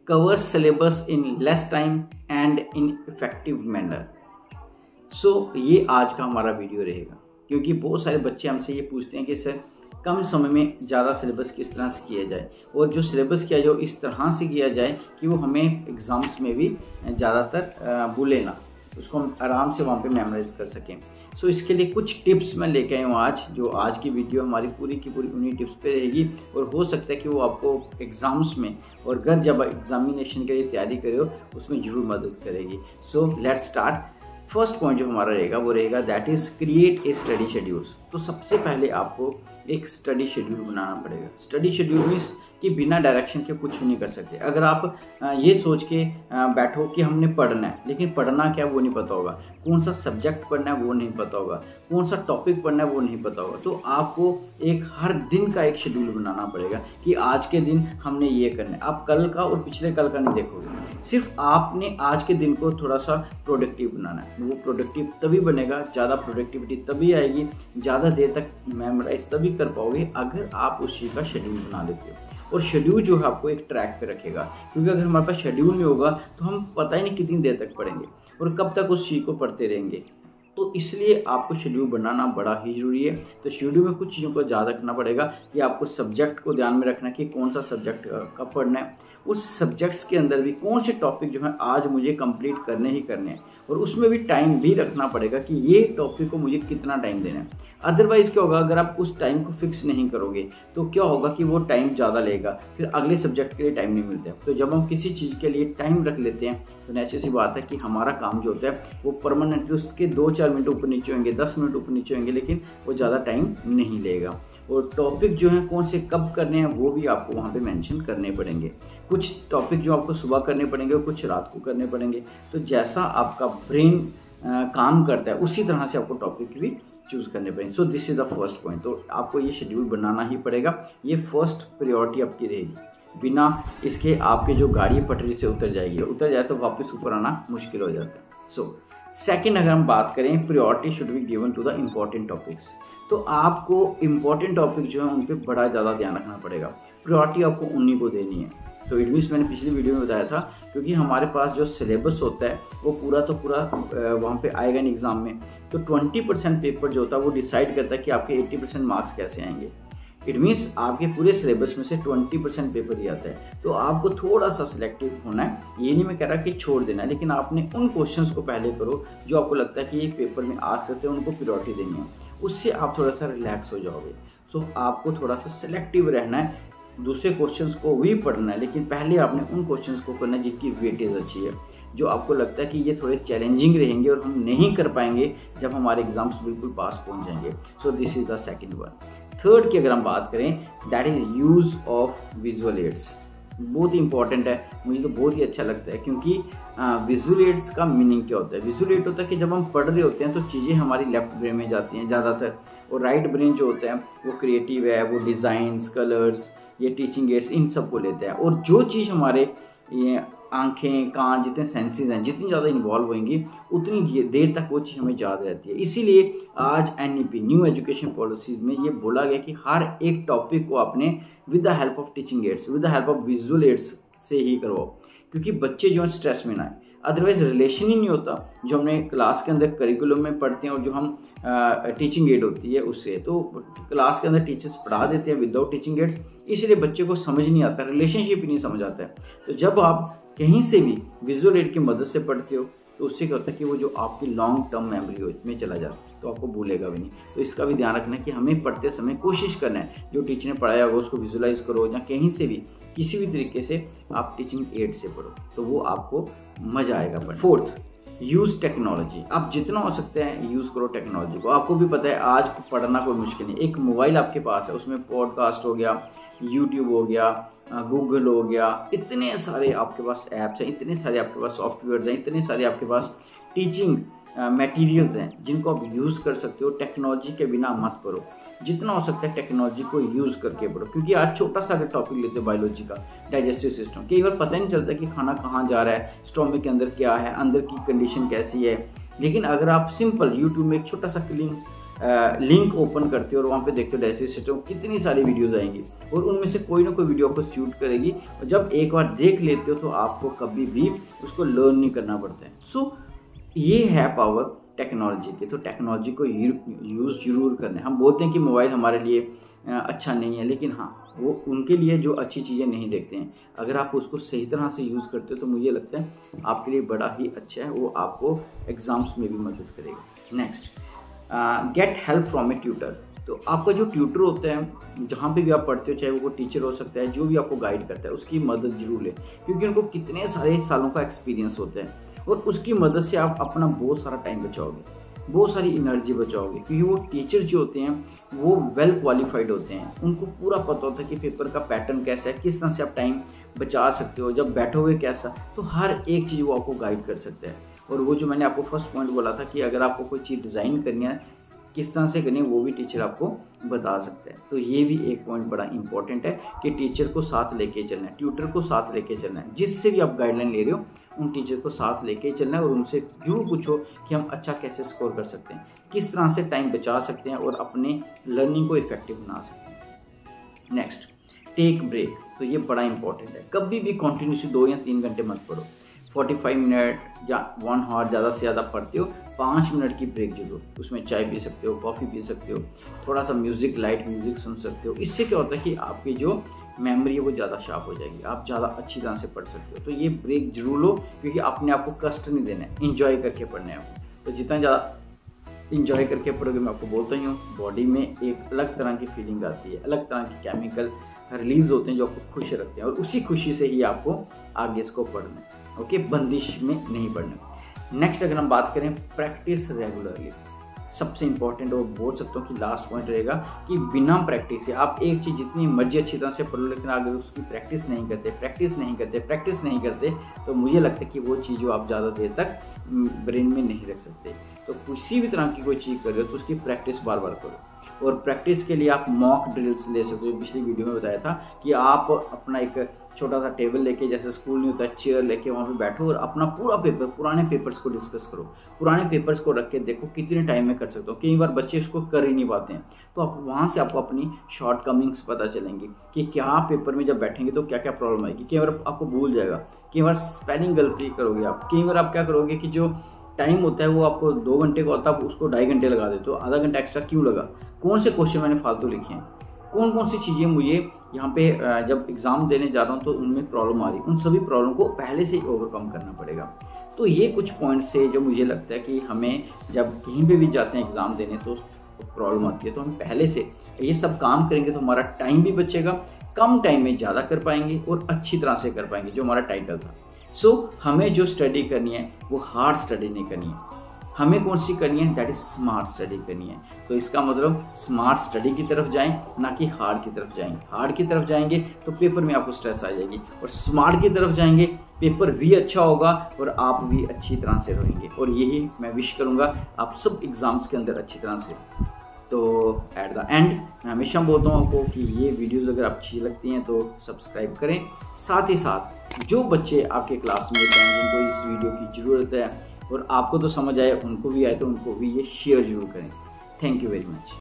Cover syllabus in less time and in effective manner. So ये आज का हमारा वीडियो रहेगा, क्योंकि बहुत सारे बच्चे हमसे ये पूछते हैं कि सर कम समय में ज़्यादा सिलेबस किस तरह से किया जाए, और जो सिलेबस किया जाए इस तरह से किया जाए कि वो हमें एग्ज़ाम्स में भी ज़्यादातर भूले ना, उसको हम आराम से वहाँ पे मेमोराइज कर सकें। सो इसके लिए कुछ टिप्स मैं लेके आया हूँ आज, जो आज की वीडियो हमारी पूरी की पूरी उन्हीं टिप्स पे रहेगी, और हो सकता है कि वो आपको एग्ज़ाम्स में और घर जब एग्जामिनेशन के लिए तैयारी करे हो उसमें ज़रूर मदद करेगी। So let's start. First point जो हमारा रहेगा वो रहेगा that is create a study schedules. तो सबसे पहले आपको एक स्टडी शेड्यूल बनाना पड़ेगा। स्टडी शेड्यूल मीन्स कि बिना डायरेक्शन के कुछ नहीं कर सकते। अगर आप ये सोच के बैठो कि हमने पढ़ना है, लेकिन पढ़ना क्या वो नहीं पता होगा, कौन सा सब्जेक्ट पढ़ना है वो नहीं पता होगा, कौन सा टॉपिक पढ़ना है वो नहीं पता होगा, तो आपको एक हर दिन का एक शेड्यूल बनाना पड़ेगा कि आज के दिन हमने ये करना है। आप कल का और पिछले कल का नहीं देखोगे, सिर्फ आपने आज के दिन को थोड़ा सा प्रोडक्टिव बनाना है। वो प्रोडक्टिव तभी बनेगा, ज़्यादा प्रोडक्टिविटी तभी आएगी, ज़्यादा देर तक मेमोराइज तभी कर पाओगे अगर आप उस चीज़ का शेड्यूल बना लेते हो। और शेड्यूल जो है आपको एक ट्रैक पे रखेगा, क्योंकि अगर हमारे पास शेड्यूल नहीं होगा तो हम पता ही नहीं कितनी देर तक पढ़ेंगे और कब तक उस चीज़ को पढ़ते रहेंगे। तो इसलिए आपको शेड्यूल बनाना बड़ा ही ज़रूरी है। तो शेड्यूल में कुछ चीज़ों को याद रखना पड़ेगा कि आपको सब्जेक्ट को ध्यान में रखना कि कौन सा सब्जेक्ट कब पढ़ना है, उस सब्जेक्ट्स के अंदर भी कौन से टॉपिक जो है आज मुझे कंप्लीट करने ही करने हैं, और उसमें भी टाइम भी रखना पड़ेगा कि ये टॉपिक को मुझे कितना टाइम देना है। अदरवाइज़ क्या होगा, अगर आप उस टाइम को फिक्स नहीं करोगे तो क्या होगा कि वो टाइम ज़्यादा लेगा, फिर अगले सब्जेक्ट के लिए टाइम नहीं मिलता है। तो जब हम किसी चीज़ के लिए टाइम रख लेते हैं तो नेचुरल सी बात है कि हमारा काम जो होता है वो परमानेंटली उसके 2-4 मिनट ऊपर नीचे होंगे, 10 मिनट ऊपर नीचे होंगे, लेकिन वो ज़्यादा टाइम नहीं लेगा। और टॉपिक जो है कौन से कब करने हैं वो भी आपको वहाँ पे मेंशन करने पड़ेंगे। कुछ टॉपिक जो आपको सुबह करने पड़ेंगे और कुछ रात को करने पड़ेंगे। तो जैसा आपका ब्रेन काम करता है उसी तरह से आपको टॉपिक भी चूज़ करने पड़ेंगे। So this is the first point. तो आपको ये शेड्यूल बनाना ही पड़ेगा, ये फर्स्ट प्रायोरिटी आपकी रहेगी। बिना इसके आपके जो गाड़ी पटरी से उतर जाएगी, उतर जाए तो वापस ऊपर आना मुश्किल हो जाता है। सो सेकेंड, अगर हम बात करें, priority should be given to the important topics. तो आपको इम्पॉर्टेंट टॉपिक जो है उन पर बड़ा ज़्यादा ध्यान रखना पड़ेगा। प्रायोरिटी आपको उन्हीं को देनी है। तो इट मीन्स मैंने पिछली वीडियो में बताया था, क्योंकि हमारे पास जो सिलेबस होता है वो पूरा तो पूरा वहाँ पे आएगा नहीं एग्ज़ाम में। तो 20% पेपर जो होता है वो डिसाइड करता है कि आपके 80% मार्क्स कैसे आएंगे। इट मीन्स आपके पूरे सिलेबस में से 20% पेपर ही आता है। तो आपको थोड़ा सा सिलेक्टिव होना है। ये नहीं मैं कह रहा कि छोड़ देना है, लेकिन आपने उन क्वेश्चंस को पहले करो जो आपको लगता है कि ये पेपर में आ सकते हैं, उनको प्रायोरिटी देनी है। उससे आप थोड़ा सा रिलैक्स हो जाओगे। सो आपको थोड़ा सा सिलेक्टिव रहना है, दूसरे क्वेश्चंस को भी पढ़ना है, लेकिन पहले आपने उन क्वेश्चंस को करना है जिनकी वेटेज अच्छी है, जो आपको लगता है कि ये थोड़े चैलेंजिंग रहेंगे और हम नहीं कर पाएंगे जब हमारे एग्जाम्स बिल्कुल पास पहुंच जाएंगे। So this is the second one. Third की अगर हम बात करें, that is use of visual aids. बहुत ही इंपॉर्टेंट है, मुझे तो बहुत ही अच्छा लगता है, क्योंकि विजुअल एड्स का मीनिंग क्या होता है। विजुअल एड होता है कि जब हम पढ़ रहे होते हैं तो चीज़ें हमारी लेफ्ट ब्रेन में जाती हैं ज़्यादातर, और राइट ब्रेन जो होता है वो क्रिएटिव है, वो डिज़ाइंस, कलर्स, ये टीचिंग एड्स, इन सब को लेते हैं। और जो चीज़ हमारे ये आंखें, कान, जितने सेंसेस हैं, जितनी ज़्यादा इन्वॉल्व होंगी उतनी देर तक वो चीज़ हमें याद रहती है। इसीलिए आज NEP न्यू एजुकेशन पॉलिसीज़ में ये बोला गया कि हर एक टॉपिक को आपने with the help of teaching ads, with the help of visual aids से ही करवाओ, क्योंकि बच्चे जो है स्ट्रेस में ना आए। अदरवाइज रिलेशन ही नहीं होता जो हमने क्लास के अंदर करिकुलम में पढ़ते हैं और जो हम टीचिंग एड होती है उससे। तो क्लास के अंदर टीचर्स पढ़ा देते हैं विदाउट टीचिंग एड्स, इसलिए बच्चे को समझ नहीं आता, रिलेशनशिप ही नहीं समझ आता है। तो जब आप कहीं से भी विजुअल एड की मदद से पढ़ते हो तो उससे क्या होता है कि वो जो आपकी लॉन्ग टर्म मेमोरी में चला जाता है, तो आपको भूलेगा भी नहीं। तो इसका भी ध्यान रखना है कि हमें पढ़ते समय कोशिश करना है जो टीचर ने पढ़ाया होगा उसको विजुअलाइज करो, या कहीं से भी किसी भी तरीके से आप टीचिंग एड से पढ़ो, तो वो आपको मजा आएगा पढ़ने। Fourth, use technology. आप जितना हो सकते हैं यूज़ करो टेक्नोलॉजी को। आपको भी पता है आज पढ़ना कोई मुश्किल नहीं। एक मोबाइल आपके पास है, उसमें पॉडकास्ट हो गया, यूट्यूब हो गया, गूगल हो गया, इतने सारे आपके पास ऐप्स हैं, इतने सारे आपके पास सॉफ्टवेयर्स हैं, इतने सारे आपके पास टीचिंग मटेरियल्स हैं जिनको आप यूज़ कर सकते हो। टेक्नोलॉजी के बिना मत पढ़ो, जितना हो सकता है टेक्नोलॉजी को यूज़ करके पढ़ो। क्योंकि आज छोटा सा अगर टॉपिक लेते हो बायोलॉजी का, डाइजेस्टिव सिस्टम, कई बार पता ही नहीं चलता कि खाना कहाँ जा रहा है, स्टोमक के अंदर क्या है, अंदर की कंडीशन कैसी है। लेकिन अगर आप सिंपल यूट्यूब में एक छोटा सा लिंक ओपन करते हो और वहाँ पे देखते हो डायरेक्टरी सिस्टम कितनी सारी वीडियोस आएंगी और उनमें से कोई ना कोई वीडियो आपको सूट करेगी और जब एक बार देख लेते हो तो आपको कभी भी उसको लर्न नहीं करना पड़ता है। सो ये है पावर टेक्नोलॉजी की। तो टेक्नोलॉजी को यूज़ जरूर करना है। हम बोलते हैं कि मोबाइल हमारे लिए अच्छा नहीं है, लेकिन हाँ वो उनके लिए जो अच्छी चीज़ें नहीं देखते हैं, अगर आप उसको सही तरह से यूज़ करते हो तो मुझे लगता है आपके लिए बड़ा ही अच्छा है, वो आपको एग्ज़ाम्स में भी मदद करेगा। Next, get help from A tutor. तो आपका जो ट्यूटर होता है जहाँ पे भी आप पढ़ते हो, चाहे वो टीचर हो सकता है, जो भी आपको गाइड करता है उसकी मदद जरूर लें, क्योंकि उनको कितने सारे सालों का एक्सपीरियंस होता है और उसकी मदद से आप अपना बहुत सारा टाइम बचाओगे, बहुत सारी एनर्जी बचाओगे, क्योंकि वो टीचर जो होते हैं वो वेल क्वालिफाइड होते हैं, उनको पूरा पता होता है कि पेपर का पैटर्न कैसा है, किस तरह से आप टाइम बचा सकते हो, जब बैठोगे कैसा, तो हर एक चीज़ वो आपको गाइड कर सकते हैं। और वो जो मैंने आपको फर्स्ट पॉइंट बोला था कि अगर आपको कोई चीज़ डिज़ाइन करनी है, किस तरह से करनी है, वो भी टीचर आपको बता सकता है। तो ये भी एक पॉइंट बड़ा इंपॉर्टेंट है कि टीचर को साथ लेके चलना है, ट्यूटर को साथ लेके चलना है, जिससे भी आप गाइडलाइन ले रहे हो उन टीचर को साथ लेके चलना है और उनसे जरूर पूछो कि हम अच्छा कैसे स्कोर कर सकते हैं, किस तरह से टाइम बचा सकते हैं और अपने लर्निंग को इफेक्टिव बना सकते हैं। Next, take break. तो ये बड़ा इंपॉर्टेंट है। कभी भी कंटिन्यूसली 2 या 3 घंटे मत पढ़ो। 45 मिनट या 1 आवर ज़्यादा से ज़्यादा पढ़ते हो, 5 मिनट की ब्रेक जरूर, उसमें चाय पी सकते हो, कॉफ़ी पी सकते हो, थोड़ा सा म्यूज़िक, लाइट म्यूज़िक सुन सकते हो। इससे क्या होता है कि आपकी जो मेमोरी है वो ज़्यादा शार्प हो जाएगी, आप ज़्यादा अच्छी तरह से पढ़ सकते हो। तो ये ब्रेक जरूर लो, क्योंकि अपने आप को कष्ट नहीं देना है, इंजॉय करके पढ़ना है। तो जितना ज़्यादा इंजॉय करके पढ़ोगे, मैं आपको बोलता ही हूँ, बॉडी में एक अलग तरह की फीलिंग आती है, अलग तरह के केमिकल रिलीज होते हैं जो आपको खुश रखते हैं और उसी खुशी से ही आपको आगे इसको पढ़ना है। ओके, बंदिश में नहीं पढ़ना। नेक्स्ट, अगर हम बात करें प्रैक्टिस रेगुलरली, सबसे इंपॉर्टेंट और बोल सकता हूँ कि लास्ट पॉइंट रहेगा कि बिना प्रैक्टिस से आप एक चीज़ जितनी मर्जी अच्छी तरह से पढ़ लो, लेकिन अगर उसकी प्रैक्टिस नहीं करते तो मुझे लगता है कि वो चीज़ जो आप ज़्यादा देर तक ब्रेन में नहीं रख सकते। तो किसी भी तरह की कोई चीज़ कर रहे हो तो उसकी प्रैक्टिस बार बार करो। और प्रैक्टिस के लिए आप मॉक ड्रिल्स ले सकते हो। पिछली वीडियो में बताया था कि आप अपना एक छोटा सा टेबल लेके, जैसे स्कूल नहीं होता है, चेयर लेके वहाँ पे बैठो और अपना पूरा पेपर, पुराने पेपर्स को डिस्कस करो, पुराने पेपर्स को रख के देखो कितने टाइम में कर सकते हो। कई बार बच्चे इसको कर ही नहीं पाते हैं, तो आप वहाँ से आपको अपनी शॉर्ट कमिंग्स पता चलेंगी कि क्या पेपर में जब बैठेंगे तो क्या क्या प्रॉब्लम आएगी। कई बार आपको भूल जाएगा, कई बार स्पेलिंग गलती करोगे आप, कई बार आप क्या करोगे कि जो टाइम होता है वो आपको 2 घंटे का होता है, उसको 2.5 घंटे लगा देते हो। आधा घंटा एक्स्ट्रा क्यों लगा? कौन से क्वेश्चन मैंने फालतू लिखे हैं, कौन कौन सी चीज़ें मुझे यहाँ पे जब एग्ज़ाम देने जा रहा हूँ तो उनमें प्रॉब्लम आ रही है, उन सभी प्रॉब्लम को पहले से ही ओवरकम करना पड़ेगा। तो ये कुछ पॉइंट्स से जो मुझे लगता है कि हमें जब कहीं पे भी जाते हैं एग्ज़ाम देने तो प्रॉब्लम आती है, तो हम पहले से ये सब काम करेंगे तो हमारा टाइम भी बचेगा, कम टाइम में ज़्यादा कर पाएंगे और अच्छी तरह से कर पाएंगे, जो हमारा टाइटल था। सो हमें जो स्टडी करनी है वो हार्ड स्टडी नहीं करनी है, हमें कौन सी करनी है, दैट इज स्मार्ट स्टडी करनी है। तो इसका मतलब स्मार्ट स्टडी की तरफ जाएं, ना कि हार्ड की तरफ जाएंगे। हार्ड की तरफ जाएंगे तो पेपर में आपको स्ट्रेस आ जाएगी, और स्मार्ट की तरफ जाएंगे पेपर भी अच्छा होगा और आप भी अच्छी तरह से रहेंगे। और यही मैं विश करूँगा आप सब एग्जाम्स के अंदर अच्छी तरह से। तो एट द एंड मैं हमेशा बोलता हूँ आपको कि ये वीडियोज़ अगर अच्छी लगती हैं तो सब्सक्राइब करें। साथ ही साथ जो बच्चे आपके क्लासमेट हैं जिनको इस वीडियो की ज़रूरत है और आपको तो समझ आए, उनको भी आए, तो उनको भी ये शेयर जरूर करें। Thank you very much.